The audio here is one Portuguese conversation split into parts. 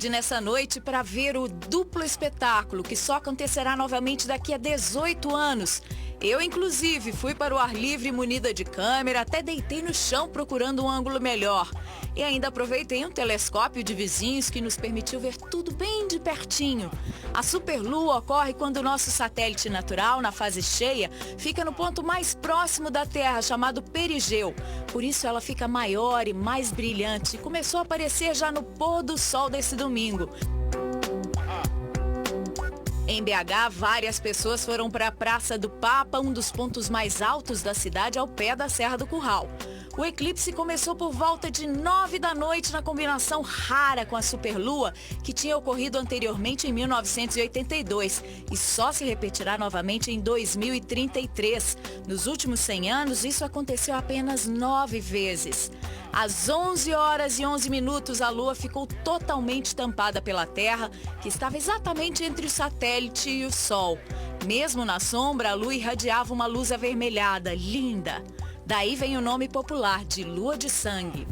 Nessa noite para ver o duplo espetáculo que só acontecerá novamente daqui a 18 anos. Eu, inclusive, fui para o ar livre munida de câmera, até deitei no chão procurando um ângulo melhor. E ainda aproveitei um telescópio de vizinhos que nos permitiu ver tudo bem de pertinho. A superlua ocorre quando o nosso satélite natural, na fase cheia, fica no ponto mais próximo da Terra, chamado perigeu. Por isso ela fica maior e mais brilhante e começou a aparecer já no pôr do sol desse domingo. Em BH, várias pessoas foram para a Praça do Papa, um dos pontos mais altos da cidade, ao pé da Serra do Curral. O eclipse começou por volta de 9 da noite na combinação rara com a superlua, que tinha ocorrido anteriormente em 1982 e só se repetirá novamente em 2033. Nos últimos 100 anos, isso aconteceu apenas 9 vezes. Às 11 horas e 11 minutos, a Lua ficou totalmente tampada pela Terra, que estava exatamente entre o satélite e o Sol. Mesmo na sombra, a Lua irradiava uma luz avermelhada, linda. Daí vem o nome popular de Lua de Sangue.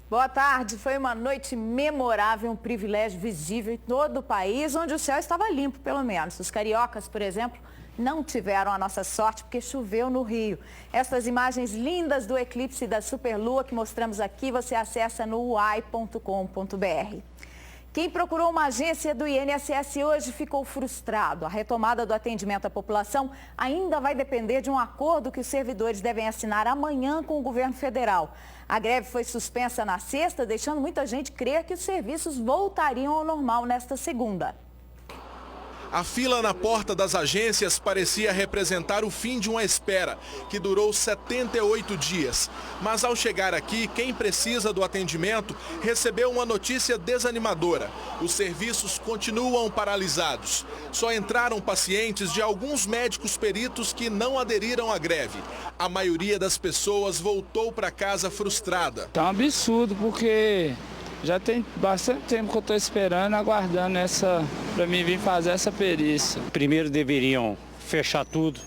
Boa tarde. Foi uma noite memorável, um privilégio visível em todo o país, onde o céu estava limpo, pelo menos. Os cariocas, por exemplo, não tiveram a nossa sorte porque choveu no Rio. Essas imagens lindas do eclipse da superlua que mostramos aqui, você acessa no uai.com.br. Quem procurou uma agência do INSS hoje ficou frustrado. A retomada do atendimento à população ainda vai depender de um acordo que os servidores devem assinar amanhã com o governo federal. A greve foi suspensa na sexta, deixando muita gente crer que os serviços voltariam ao normal nesta segunda. A fila na porta das agências parecia representar o fim de uma espera, que durou 78 dias. Mas ao chegar aqui, quem precisa do atendimento recebeu uma notícia desanimadora. Os serviços continuam paralisados. Só entraram pacientes de alguns médicos peritos que não aderiram à greve. A maioria das pessoas voltou para casa frustrada. Tá um absurdo, porque já tem bastante tempo que eu estou esperando, aguardando para mim vir fazer essa perícia. Primeiro deveriam fechar tudo,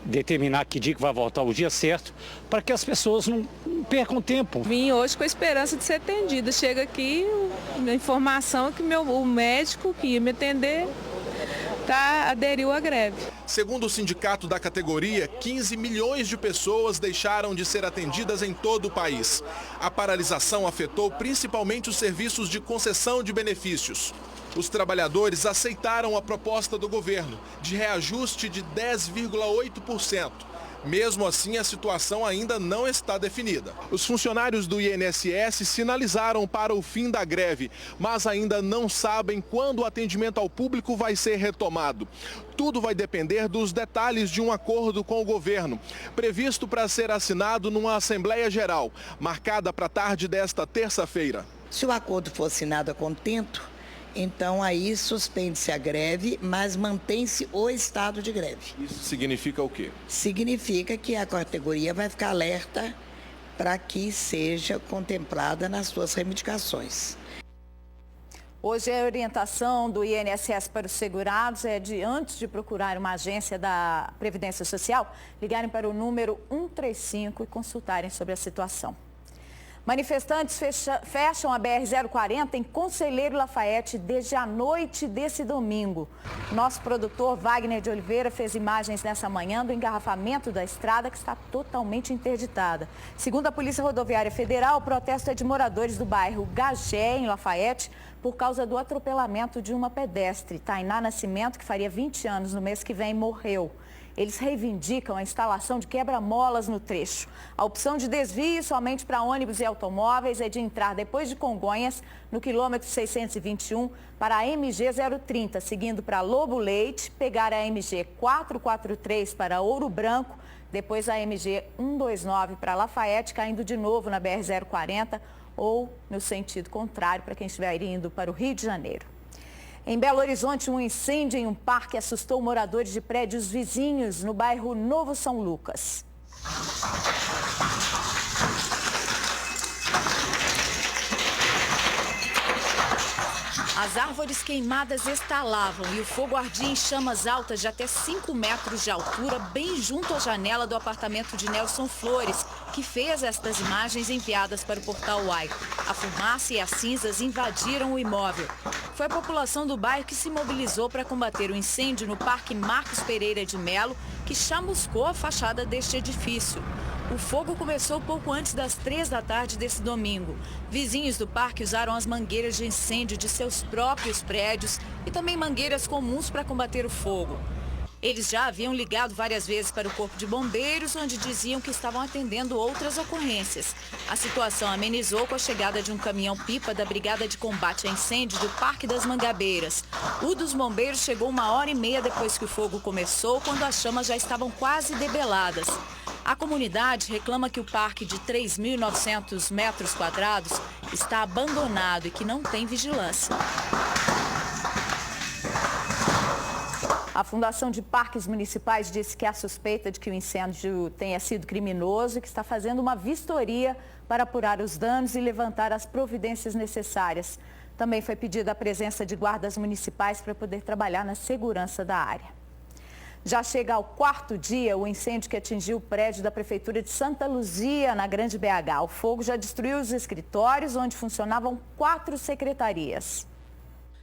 determinar que dia que vai voltar o dia certo, para que as pessoas não percam tempo. Vim hoje com a esperança de ser atendida. Chega aqui, a informação que o médico que ia me atender aderiu à greve. Segundo o sindicato da categoria, 15 milhões de pessoas deixaram de ser atendidas em todo o país. A paralisação afetou principalmente os serviços de concessão de benefícios. Os trabalhadores aceitaram a proposta do governo de reajuste de 10,8%. Mesmo assim, a situação ainda não está definida. Os funcionários do INSS sinalizaram para o fim da greve, mas ainda não sabem quando o atendimento ao público vai ser retomado. Tudo vai depender dos detalhes de um acordo com o governo, previsto para ser assinado numa Assembleia Geral, marcada para a tarde desta terça-feira. Se o acordo for assinado a contento, então aí suspende-se a greve, mas mantém-se o estado de greve. Isso significa o quê? Significa que a categoria vai ficar alerta para que seja contemplada nas suas reivindicações. Hoje a orientação do INSS para os segurados é de, antes de procurar uma agência da Previdência Social, ligarem para o número 135 e consultarem sobre a situação. Manifestantes fecham a BR-040 em Conselheiro Lafayette desde a noite desse domingo. Nosso produtor Wagner de Oliveira fez imagens nessa manhã do engarrafamento da estrada que está totalmente interditada. Segundo a Polícia Rodoviária Federal, o protesto é de moradores do bairro Gagé, em Lafayette, por causa do atropelamento de uma pedestre. Tainá Nascimento, que faria 20 anos no mês que vem, morreu. Eles reivindicam a instalação de quebra-molas no trecho. A opção de desvio somente para ônibus e automóveis é de entrar depois de Congonhas, no quilômetro 621, para a MG 030, seguindo para Lobo Leite, pegar a MG 443 para Ouro Branco, depois a MG 129 para Lafayette, caindo de novo na BR-040 ou no sentido contrário para quem estiver indo para o Rio de Janeiro. Em Belo Horizonte, um incêndio em um parque assustou moradores de prédios vizinhos no bairro Novo São Lucas. As árvores queimadas estalavam e o fogo ardia em chamas altas de até 5 metros de altura, bem junto à janela do apartamento de Nelson Flores, que fez estas imagens enviadas para o portal UOL. A fumaça e as cinzas invadiram o imóvel. Foi a população do bairro que se mobilizou para combater o incêndio no Parque Marcos Pereira de Melo, que chamuscou a fachada deste edifício. O fogo começou pouco antes das 3 da tarde desse domingo. Vizinhos do parque usaram as mangueiras de incêndio de seus próprios prédios e também mangueiras comuns para combater o fogo. Eles já haviam ligado várias vezes para o Corpo de Bombeiros, onde diziam que estavam atendendo outras ocorrências. A situação amenizou com a chegada de um caminhão-pipa da Brigada de Combate a Incêndio do Parque das Mangabeiras. O dos bombeiros chegou 1h30 depois que o fogo começou, quando as chamas já estavam quase debeladas. A comunidade reclama que o parque de 3.900 metros quadrados está abandonado e que não tem vigilância. A Fundação de Parques Municipais disse que há suspeita de que o incêndio tenha sido criminoso e que está fazendo uma vistoria para apurar os danos e levantar as providências necessárias. Também foi pedida a presença de guardas municipais para poder trabalhar na segurança da área. Já chega ao 4º dia o incêndio que atingiu o prédio da Prefeitura de Santa Luzia, na Grande BH. O fogo já destruiu os escritórios onde funcionavam 4 secretarias.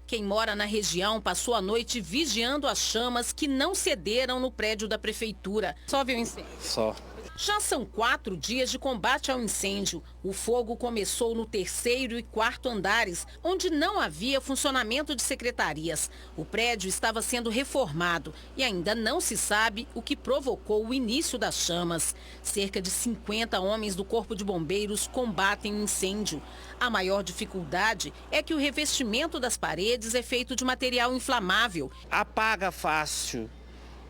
Quem mora na região passou a noite vigiando as chamas que não cederam no prédio da Prefeitura. Só viu incêndio? Só. Já são 4 dias de combate ao incêndio. O fogo começou no 3º e 4º andares, onde não havia funcionamento de secretarias. O prédio estava sendo reformado e ainda não se sabe o que provocou o início das chamas. Cerca de 50 homens do Corpo de Bombeiros combatem o incêndio. A maior dificuldade é que o revestimento das paredes é feito de material inflamável. Apaga fácil,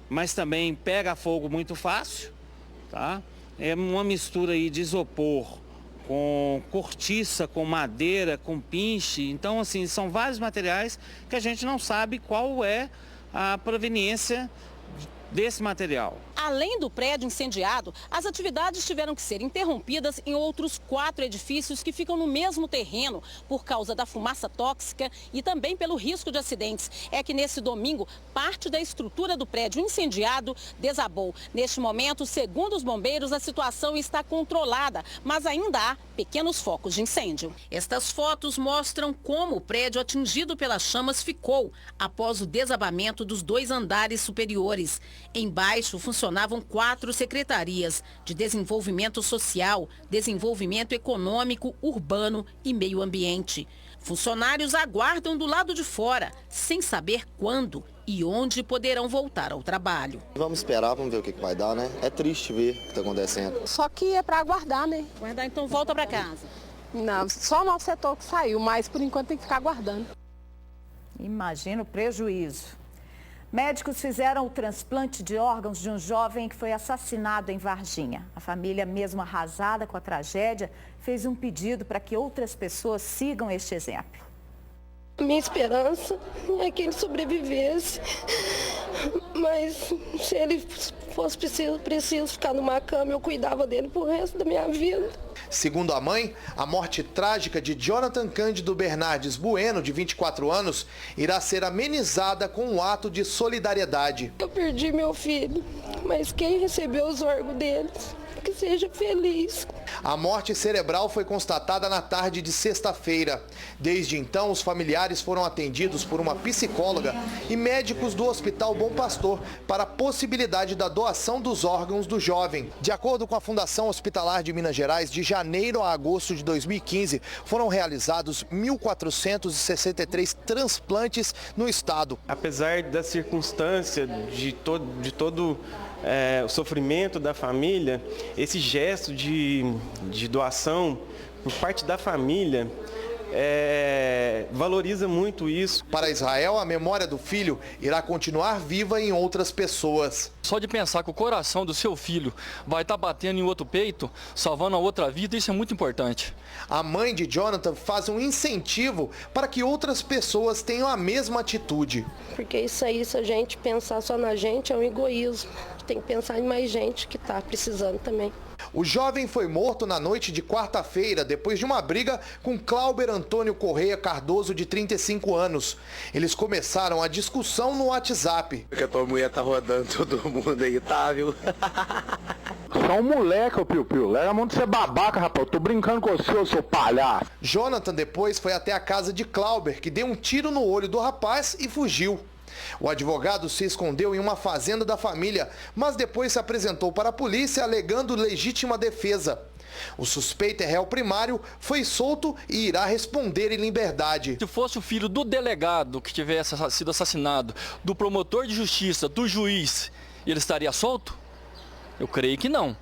mas também pega fogo muito fácil. Tá? É uma mistura aí de isopor com cortiça, com madeira, com pinche. Então, assim, são vários materiais que a gente não sabe qual é a proveniência desse material. Além do prédio incendiado, as atividades tiveram que ser interrompidas em outros 4 edifícios que ficam no mesmo terreno por causa da fumaça tóxica e também pelo risco de acidentes. É que nesse domingo, parte da estrutura do prédio incendiado desabou. Neste momento, segundo os bombeiros, a situação está controlada, mas ainda há pequenos focos de incêndio. Estas fotos mostram como o prédio atingido pelas chamas ficou após o desabamento dos 2 andares superiores. Embaixo funcionavam 4 secretarias de desenvolvimento social, desenvolvimento econômico, urbano e meio ambiente. Funcionários aguardam do lado de fora, sem saber quando e onde poderão voltar ao trabalho. Vamos esperar, vamos ver o que vai dar, né? É triste ver o que está acontecendo. Só que é para aguardar, né? Aguardar, então volta para casa. Não, só o nosso setor que saiu, mas por enquanto tem que ficar aguardando. Imagina o prejuízo. Médicos fizeram o transplante de órgãos de um jovem que foi assassinado em Varginha. A família, mesmo arrasada com a tragédia, fez um pedido para que outras pessoas sigam este exemplo. Minha esperança é que ele sobrevivesse, mas se ele fosse preciso ficar numa cama, eu cuidava dele pro resto da minha vida. Segundo a mãe, a morte trágica de Jonathan Cândido Bernardes Bueno, de 24 anos, irá ser amenizada com um ato de solidariedade. Eu perdi meu filho, mas quem recebeu os órgãos deles, que seja feliz. A morte cerebral foi constatada na tarde de sexta-feira. Desde então, os familiares foram atendidos por uma psicóloga e médicos do Hospital Bom Pastor para a possibilidade da doação dos órgãos do jovem. De acordo com a Fundação Hospitalar de Minas Gerais, de janeiro a agosto de 2015, foram realizados 1.463 transplantes no estado. Apesar da circunstância de todo o sofrimento da família, esse gesto de doação por parte da família valoriza muito isso. Para Israel, a memória do filho irá continuar viva em outras pessoas. Só de pensar que o coração do seu filho vai estar batendo em outro peito, salvando a outra vida, isso é muito importante. A mãe de Jonathan faz um incentivo para que outras pessoas tenham a mesma atitude. Porque isso aí, se a gente pensar só na gente, é um egoísmo. Tem que pensar em mais gente que está precisando também. O jovem foi morto na noite de quarta-feira, depois de uma briga com Cláuber Antônio Correia Cardoso, de 35 anos. Eles começaram a discussão no WhatsApp. Que a tua mulher tá rodando todo mundo aí, tá, viu? Só um moleque, ô Piu-Piu. Leva a mão de ser babaca, rapaz. Eu tô brincando com você, seu palhaço. Jonathan depois foi até a casa de Cláuber, que deu um tiro no olho do rapaz e fugiu. O advogado se escondeu em uma fazenda da família, mas depois se apresentou para a polícia alegando legítima defesa. O suspeito é réu primário, foi solto e irá responder em liberdade. Se fosse o filho do delegado que tivesse sido assassinado, do promotor de justiça, do juiz, ele estaria solto? Eu creio que não.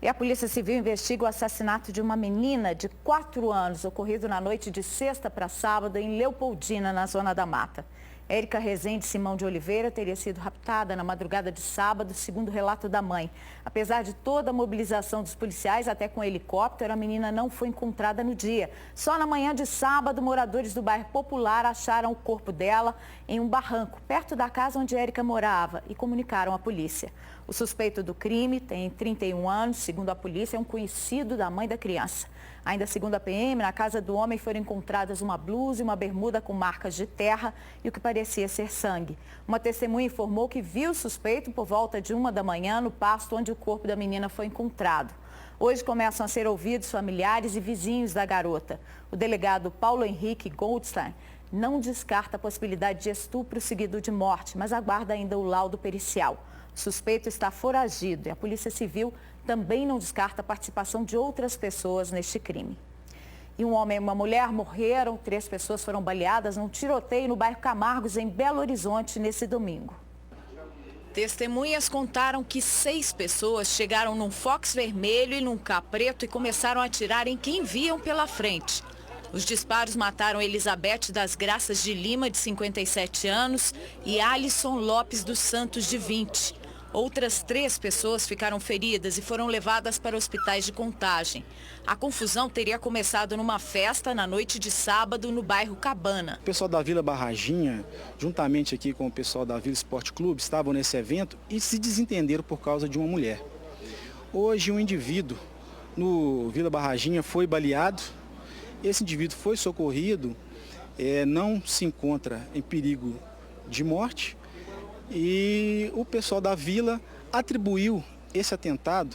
E a Polícia Civil investiga o assassinato de uma menina de 4 anos, ocorrido na noite de sexta para sábado em Leopoldina, na Zona da Mata. Érica Rezende Simão de Oliveira teria sido raptada na madrugada de sábado, segundo o relato da mãe. Apesar de toda a mobilização dos policiais, até com helicóptero, a menina não foi encontrada no dia. Só na manhã de sábado, moradores do bairro Popular acharam o corpo dela em um barranco, perto da casa onde Érica morava, e comunicaram à polícia. O suspeito do crime tem 31 anos, segundo a polícia, é um conhecido da mãe da criança. Ainda segundo a PM, na casa do homem foram encontradas uma blusa e uma bermuda com marcas de terra e o que parecia ser sangue. Uma testemunha informou que viu o suspeito por volta de 1 da manhã no pasto onde o corpo da menina foi encontrado. Hoje começam a ser ouvidos familiares e vizinhos da garota. O delegado Paulo Henrique Goldstein não descarta a possibilidade de estupro seguido de morte, mas aguarda ainda o laudo pericial. O suspeito está foragido e a Polícia Civil também não descarta a participação de outras pessoas neste crime. E um homem e uma mulher morreram, 3 pessoas foram baleadas num tiroteio no bairro Camargos, em Belo Horizonte, nesse domingo. Testemunhas contaram que 6 pessoas chegaram num Fox vermelho e num K preto e começaram a atirar em quem viam pela frente. Os disparos mataram Elizabeth das Graças de Lima, de 57 anos, e Alisson Lopes dos Santos, de 20. Outras 3 pessoas ficaram feridas e foram levadas para hospitais de Contagem. A confusão teria começado numa festa na noite de sábado no bairro Cabana. O pessoal da Vila Barraginha, juntamente aqui com o pessoal da Vila Esporte Clube, estavam nesse evento e se desentenderam por causa de uma mulher. Hoje um indivíduo no Vila Barraginha foi baleado. Esse indivíduo foi socorrido, não se encontra em perigo de morte e o pessoal da vila atribuiu esse atentado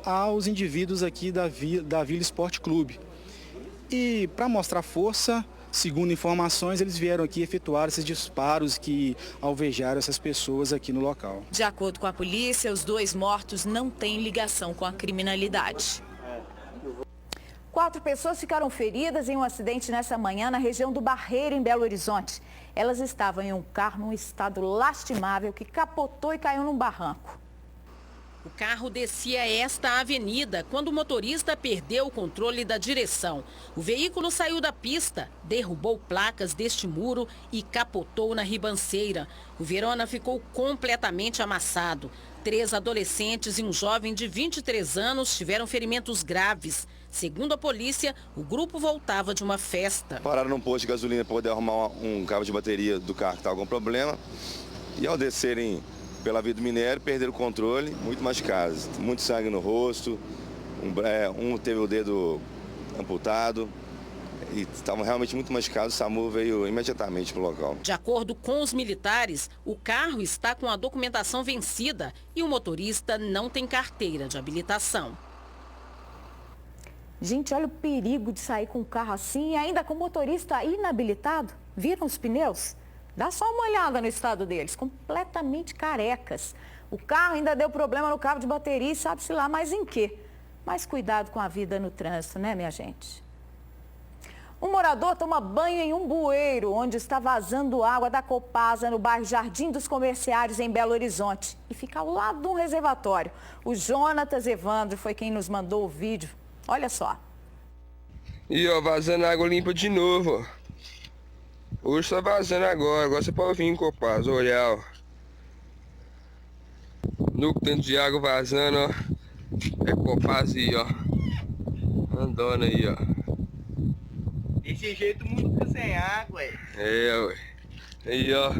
aos indivíduos aqui da Vila Esporte Clube. E para mostrar força, segundo informações, eles vieram aqui efetuar esses disparos que alvejaram essas pessoas aqui no local. De acordo com a polícia, os 2 mortos não têm ligação com a criminalidade. 4 pessoas ficaram feridas em um acidente nessa manhã na região do Barreiro, em Belo Horizonte. Elas estavam em um carro num estado lastimável que capotou e caiu num barranco. O carro descia esta avenida quando o motorista perdeu o controle da direção. O veículo saiu da pista, derrubou placas deste muro e capotou na ribanceira. O Verona ficou completamente amassado. 3 adolescentes e um jovem de 23 anos tiveram ferimentos graves. Segundo a polícia, o grupo voltava de uma festa. Pararam num posto de gasolina para poder arrumar um cabo de bateria do carro que estava com problema. E ao descerem pela via do minério, perderam o controle, muito machucados. Muito sangue no rosto, um teve o dedo amputado. E estavam realmente muito machucados, o SAMU veio imediatamente para o local. De acordo com os militares, o carro está com a documentação vencida e o motorista não tem carteira de habilitação. Gente, olha o perigo de sair com um carro assim e ainda com o motorista inabilitado. Viram os pneus? Dá só uma olhada no estado deles, completamente carecas. O carro ainda deu problema no cabo de bateria e sabe-se lá mais em quê. Mas cuidado com a vida no trânsito, né, minha gente? Um morador toma banho em um bueiro, onde está vazando água da Copasa, no bairro Jardim dos Comerciários, em Belo Horizonte. E fica ao lado de um reservatório. O Jonatas Evandro foi quem nos mandou o vídeo. Olha só. E ó, vazando água limpa de novo, ó. Hoje tá vazando agora você pode vir em Copasa, olhar, ó. No tanto de água vazando, ó. É Copasa aí, ó. Andando aí, ó. Desse jeito o mundo fica sem água, ué. É, ué. Aí, ó.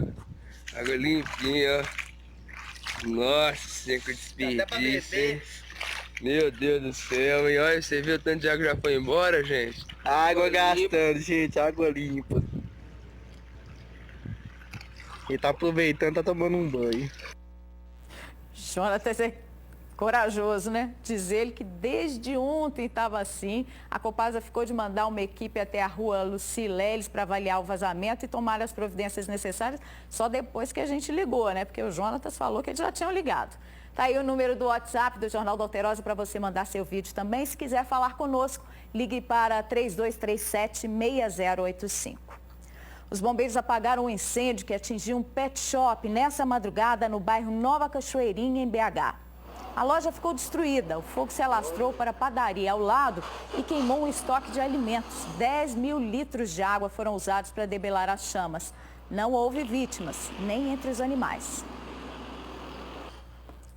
Água limpinha, ó. Nossa, que desperdício, hein? Meu Deus do céu, e olha, você viu o tanto de água já foi embora, gente? Água gastando, gente, água limpa. Ele tá aproveitando, tá tomando um banho. Jonatas é corajoso, né? Diz ele que desde ontem estava assim. A Copasa ficou de mandar uma equipe até a rua Lucileles para avaliar o vazamento e tomar as providências necessárias só depois que a gente ligou, né? Porque o Jonatas falou que eles já tinham ligado. Tá aí o número do WhatsApp do Jornal da Alterosa para você mandar seu vídeo também. Se quiser falar conosco, ligue para 3237-6085. Os bombeiros apagaram um incêndio que atingiu um pet shop nessa madrugada no bairro Nova Cachoeirinha, em BH. A loja ficou destruída, o fogo se alastrou para a padaria ao lado e queimou um estoque de alimentos. 10 mil litros de água foram usados para debelar as chamas. Não houve vítimas, nem entre os animais.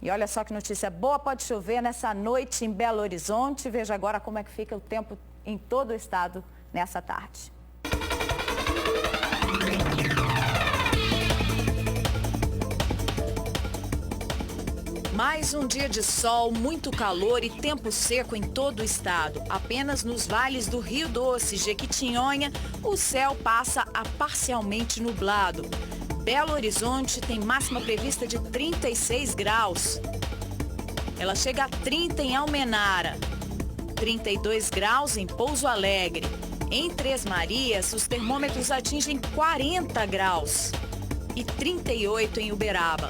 E olha só que notícia boa, pode chover nessa noite em Belo Horizonte. Veja agora como é que fica o tempo em todo o estado nessa tarde. Mais um dia de sol, muito calor e tempo seco em todo o estado. Apenas nos vales do Rio Doce e Jequitinhonha, o céu passa a parcialmente nublado. Belo Horizonte tem máxima prevista de 36 graus. Ela chega a 30 em Almenara, 32 graus em Pouso Alegre. Em Três Marias, os termômetros atingem 40 graus e 38 em Uberaba.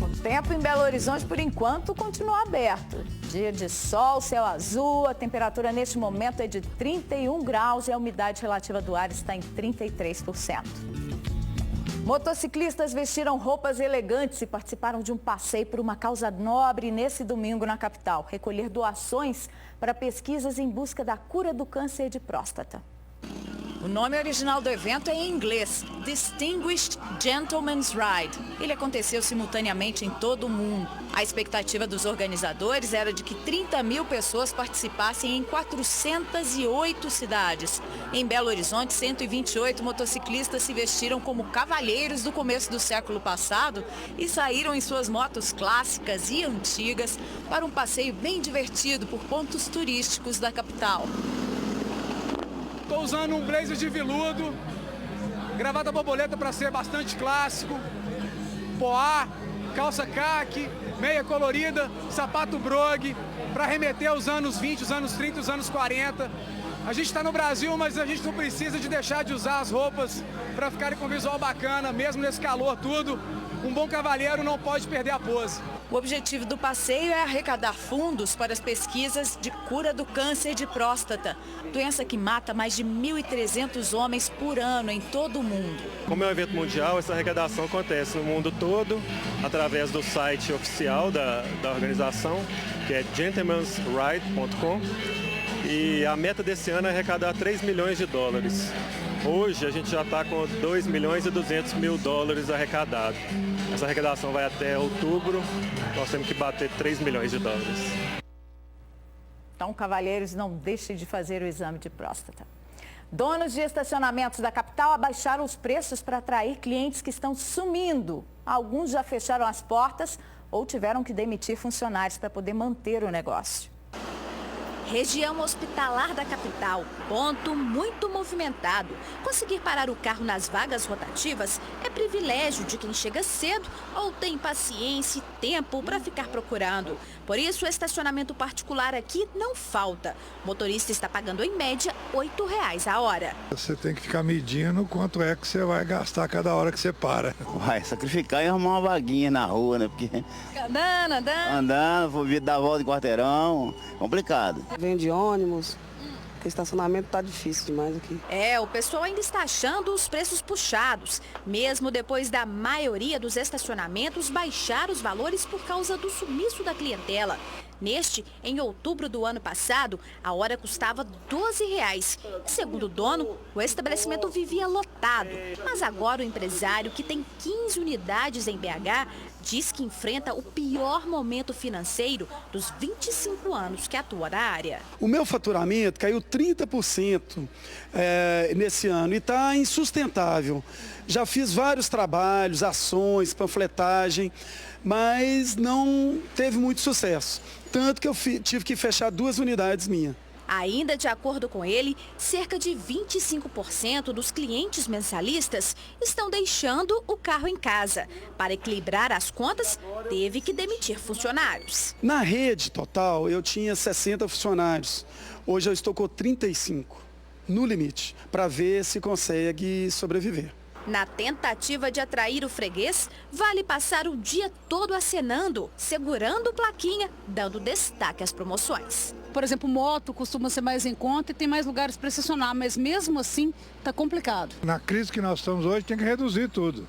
O tempo em Belo Horizonte, por enquanto, continua aberto. Dia de sol, céu azul, a temperatura neste momento é de 31 graus e a umidade relativa do ar está em 33%. Motociclistas vestiram roupas elegantes e participaram de um passeio por uma causa nobre nesse domingo na capital. Recolher doações para pesquisas em busca da cura do câncer de próstata. O nome original do evento é em inglês, Distinguished Gentleman's Ride. Ele aconteceu simultaneamente em todo o mundo. A expectativa dos organizadores era de que 30 mil pessoas participassem em 408 cidades. Em Belo Horizonte, 128 motociclistas se vestiram como cavalheiros do começo do século passado e saíram em suas motos clássicas e antigas para um passeio bem divertido por pontos turísticos da capital. Estou usando um blazer de veludo, gravata borboleta para ser bastante clássico, poá, calça caque, meia colorida, sapato brogue, para remeter aos anos 20, os anos 30, os anos 40. A gente está no Brasil, mas a gente não precisa de deixar de usar as roupas para ficarem com um visual bacana, mesmo nesse calor tudo. Um bom cavalheiro não pode perder a pose. O objetivo do passeio é arrecadar fundos para as pesquisas de cura do câncer de próstata, doença que mata mais de 1.300 homens por ano em todo o mundo. Como é um evento mundial, essa arrecadação acontece no mundo todo, através do site oficial da organização, que é gentlemansride.com. E a meta desse ano é arrecadar 3 milhões de dólares. Hoje a gente já está com 2 milhões e 200 mil dólares arrecadados. Essa arrecadação vai até outubro, nós temos que bater 3 milhões de dólares. Então, cavalheiros, não deixem de fazer o exame de próstata. Donos de estacionamentos da capital abaixaram os preços para atrair clientes que estão sumindo. Alguns já fecharam as portas ou tiveram que demitir funcionários para poder manter o negócio. Região hospitalar da capital, ponto muito movimentado. Conseguir parar o carro nas vagas rotativas é privilégio de quem chega cedo ou tem paciência e tempo para ficar procurando. Por isso, o estacionamento particular aqui não falta. O motorista está pagando em média R$ 8,00 a hora. Você tem que ficar medindo quanto é que você vai gastar cada hora que você para. Vai sacrificar e arrumar uma vaguinha na rua, né? Porque... Andando, vou dar a volta de quarteirão, complicado. Vende ônibus, porque estacionamento tá difícil demais aqui. O pessoal ainda está achando os preços puxados, mesmo depois da maioria dos estacionamentos baixar os valores por causa do sumiço da clientela. Neste, em outubro do ano passado, a hora custava R$ 12. E, segundo o dono, o estabelecimento vivia lotado. Mas agora o empresário, que tem 15 unidades em BH, diz que enfrenta o pior momento financeiro dos 25 anos que atua na área. O meu faturamento caiu 30% nesse ano e está insustentável. Já fiz vários trabalhos, ações, panfletagem, mas não teve muito sucesso. Tanto que eu tive que fechar 2 unidades minhas. Ainda de acordo com ele, cerca de 25% dos clientes mensalistas estão deixando o carro em casa. Para equilibrar as contas, teve que demitir funcionários. Na rede total, eu tinha 60 funcionários. Hoje eu estou com 35, no limite, para ver se consegue sobreviver. Na tentativa de atrair o freguês, vale passar o dia todo acenando, segurando plaquinha, dando destaque às promoções. Por exemplo, moto costuma ser mais em conta e tem mais lugares para estacionar, mas mesmo assim está complicado. Na crise que nós estamos hoje, tem que reduzir tudo.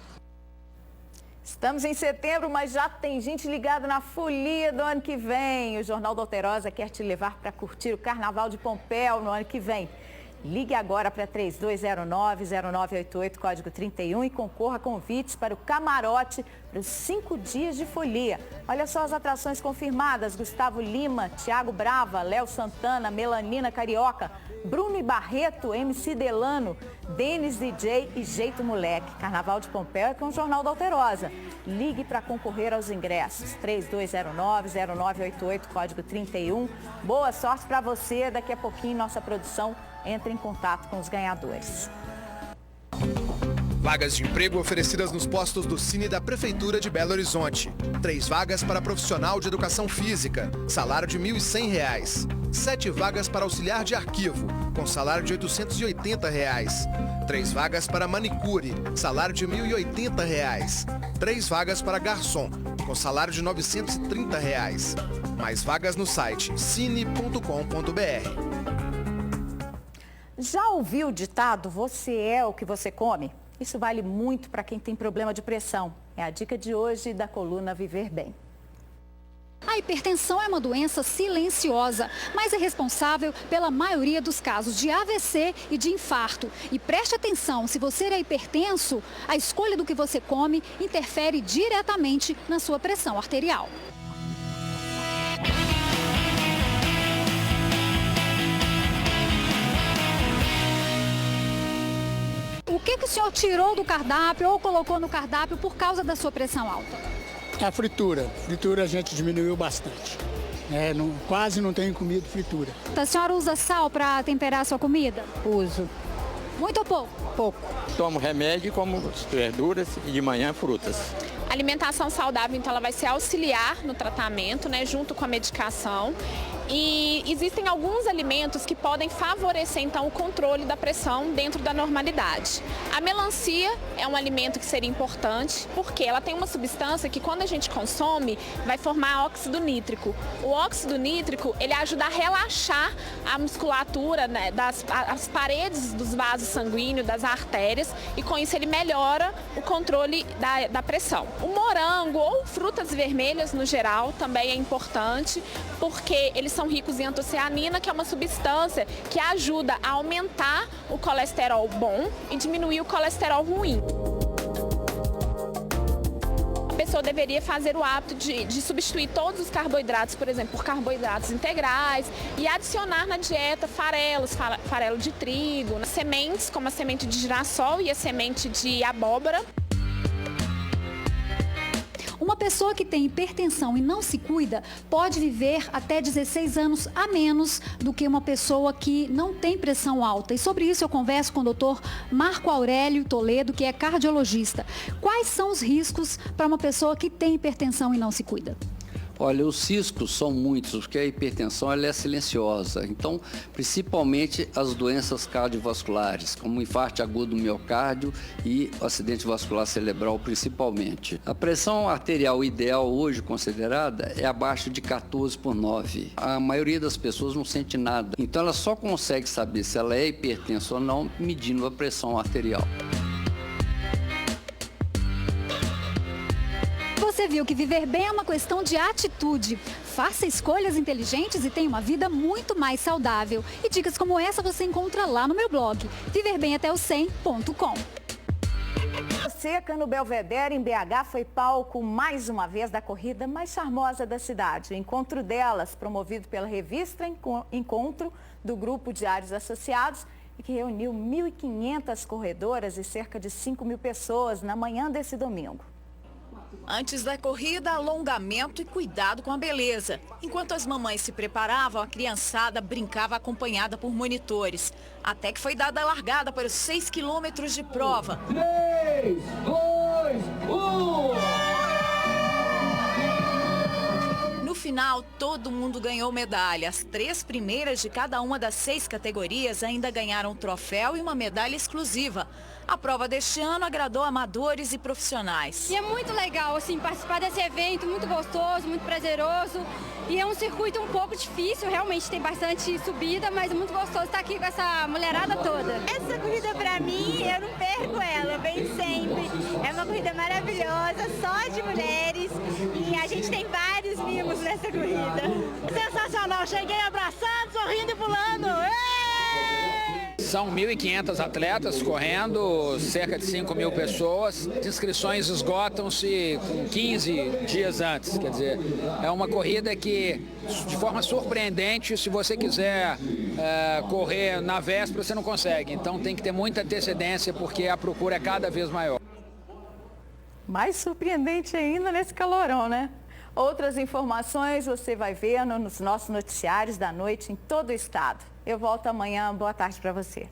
Estamos em setembro, mas já tem gente ligada na folia do ano que vem. O Jornal da Alterosa quer te levar para curtir o Carnaval de Pompéu no ano que vem. Ligue agora para 3209-0988, código 31 e concorra a convites para o camarote para os 5 dias de folia. Olha só as atrações confirmadas: Gustavo Lima, Thiago Brava, Léo Santana, Melanina Carioca, Bruno e Barreto, MC Delano, Denis DJ e Jeito Moleque. Carnaval de Pompéu é com o Jornal da Alterosa. Ligue para concorrer aos ingressos. 3209-0988, código 31. Boa sorte para você. Daqui a pouquinho nossa produção entra em contato com os ganhadores. Vagas de emprego oferecidas nos postos do Cine da Prefeitura de Belo Horizonte. 3 vagas para profissional de educação física, salário de R$ 1.100. 7 vagas para auxiliar de arquivo, com salário de R$ 880. 3 vagas para manicure, salário de R$ 1.080. 3 vagas para garçom, com salário de R$ 930. Mais vagas no site cine.com.br. Já ouviu o ditado, você é o que você come? Isso vale muito para quem tem problema de pressão. É a dica de hoje da coluna Viver Bem. A hipertensão é uma doença silenciosa, mas é responsável pela maioria dos casos de AVC e de infarto. E preste atenção, se você é hipertenso, a escolha do que você come interfere diretamente na sua pressão arterial. O que o senhor tirou do cardápio ou colocou no cardápio por causa da sua pressão alta? A fritura. Fritura a gente diminuiu bastante. Quase não tenho comido fritura. A senhora usa sal para temperar a sua comida? Uso. Muito ou pouco? Pouco. Tomo remédio, como verduras e de manhã frutas. Alimentação saudável, então, ela vai ser auxiliar no tratamento, né, junto com a medicação. E existem alguns alimentos que podem favorecer, então, o controle da pressão dentro da normalidade. A melancia é um alimento que seria importante, porque ela tem uma substância que, quando a gente consome, vai formar óxido nítrico. O óxido nítrico, ele ajuda a relaxar a musculatura, né, as paredes dos vasos sanguíneos, das artérias, e com isso ele melhora o controle da pressão. O morango ou frutas vermelhas, no geral, também é importante, porque eles são ricos em antocianina, que é uma substância que ajuda a aumentar o colesterol bom e diminuir o colesterol ruim. A pessoa deveria fazer o hábito de substituir todos os carboidratos, por exemplo, por carboidratos integrais e adicionar na dieta farelos, farelo de trigo, sementes como a semente de girassol e a semente de abóbora. Uma pessoa que tem hipertensão e não se cuida pode viver até 16 anos a menos do que uma pessoa que não tem pressão alta. E sobre isso eu converso com o Dr. Marco Aurélio Toledo, que é cardiologista. Quais são os riscos para uma pessoa que tem hipertensão e não se cuida? Olha, os riscos são muitos, porque a hipertensão ela é silenciosa. Então, principalmente as doenças cardiovasculares, como o infarto agudo do miocárdio e o acidente vascular cerebral, principalmente. A pressão arterial ideal hoje considerada é abaixo de 14/9. A maioria das pessoas não sente nada. Então, ela só consegue saber se ela é hipertensa ou não medindo a pressão arterial. Você viu que viver bem é uma questão de atitude. Faça escolhas inteligentes e tenha uma vida muito mais saudável. E dicas como essa você encontra lá no meu blog, viverbematéo100.com. Seca no Belvedere, em BH, foi palco mais uma vez da corrida mais charmosa da cidade. O Encontro Delas, promovido pela revista Encontro do Grupo Diários Associados, e que reuniu 1.500 corredoras e cerca de 5.000 pessoas na manhã desse domingo. Antes da corrida, alongamento e cuidado com a beleza. Enquanto as mamães se preparavam, a criançada brincava acompanhada por monitores. Até que foi dada a largada para os 6 quilômetros de prova. 3, 2, 1... No final, todo mundo ganhou medalha. As 3 primeiras de cada uma das 6 categorias ainda ganharam um troféu e uma medalha exclusiva. A prova deste ano agradou amadores e profissionais. E é muito legal, assim, participar desse evento, muito gostoso, muito prazeroso. E é um circuito um pouco difícil, realmente tem bastante subida, mas é muito gostoso estar aqui com essa mulherada toda. Essa corrida pra mim, eu não perco ela, bem sempre. É uma corrida maravilhosa, só de mulheres. E a gente tem vários mimos nessa corrida. Sensacional, cheguei abraçando, sorrindo e pulando. São 1.500 atletas correndo, cerca de 5.000 pessoas. As inscrições esgotam-se com 15 dias antes. Quer dizer, é uma corrida que, de forma surpreendente, se você quiser correr na véspera, você não consegue. Então tem que ter muita antecedência, porque a procura é cada vez maior. Mais surpreendente ainda nesse calorão, né? Outras informações você vai ver nos nossos noticiários da noite em todo o estado. Eu volto amanhã. Boa tarde para você.